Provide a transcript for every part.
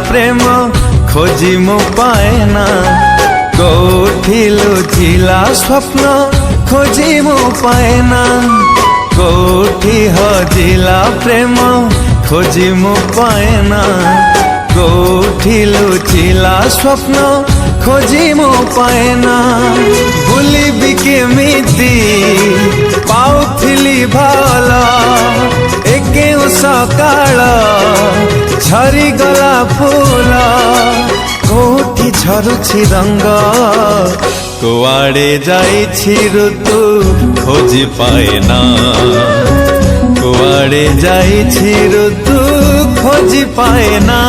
प्रेम खोजी मु पाएना, कोठी लुचिला स्वप्न खोजी मु पाएना, कोठी हजिला प्रेम खोजी मु पाएना, कोठी लुचिला स्वप्न खोजी मु पाएना। भूलिबी केमिति पाउथिली भला एके सकाळ झरी गला फूल, कोठी झरुछि रंग कुआड़े जाइछि ऋतु खोजी पाएना, कुआड़े जाइछि ऋतु खोजी पाएना।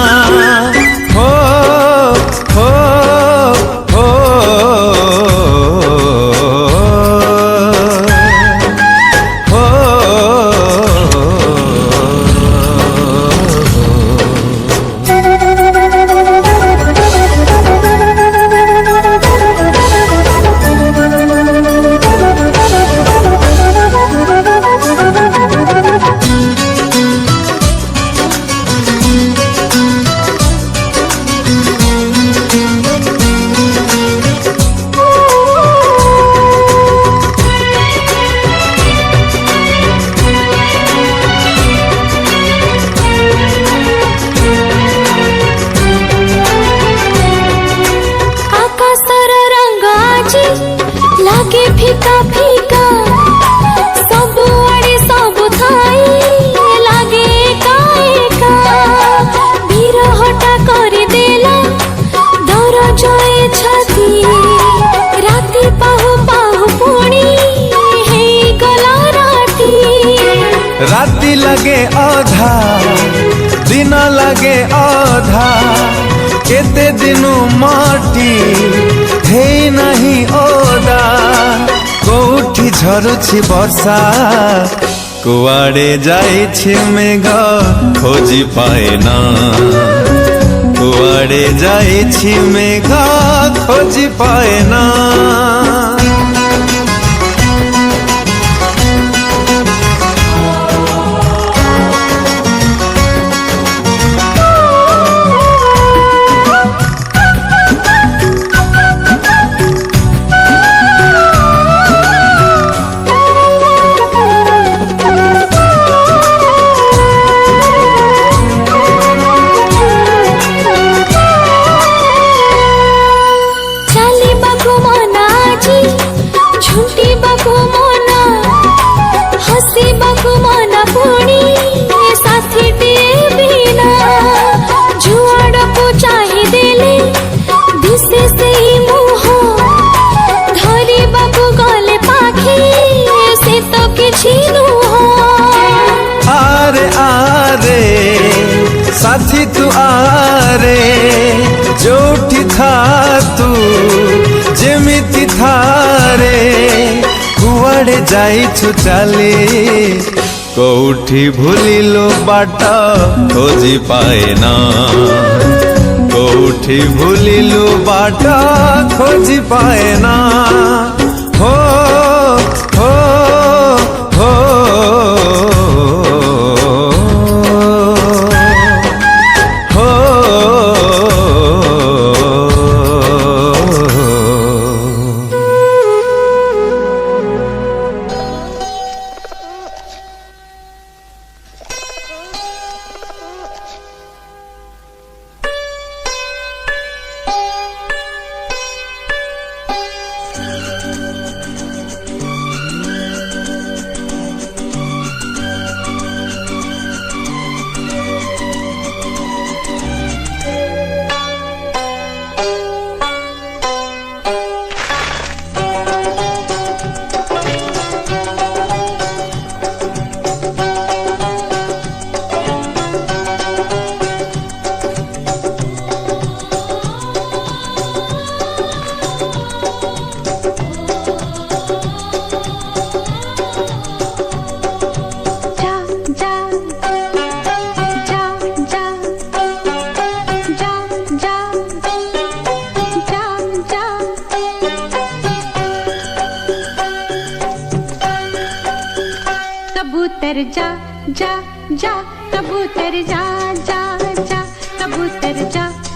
हो हो हो लागे फीका फीका सबुआड़े सब थाई लागे एका बिरहटा कर देला दर जए छाती राती पाहु पाहु पुणी हे गला राती। राती लगे आधा दिन लगे आधा, केते दिनु माटी हे नहीं ओदा, कोठी झरुछि वर्षा कुआड़े जाइछि मेघ खोजी पाएना, कुआड़े जाइछि मेघ खोजी पाएना। साथी तू आरे जोठी था तू जेमिति थारे, कुआड़े जाइछु चाली कोठी भूलिलो बाट खोजी पाएना, कोठी भूलिलो बाट खोजी पाएना। हो हो हो कबूतर जा जा जा कबूतर जा जा जा कबूतर उतर जा।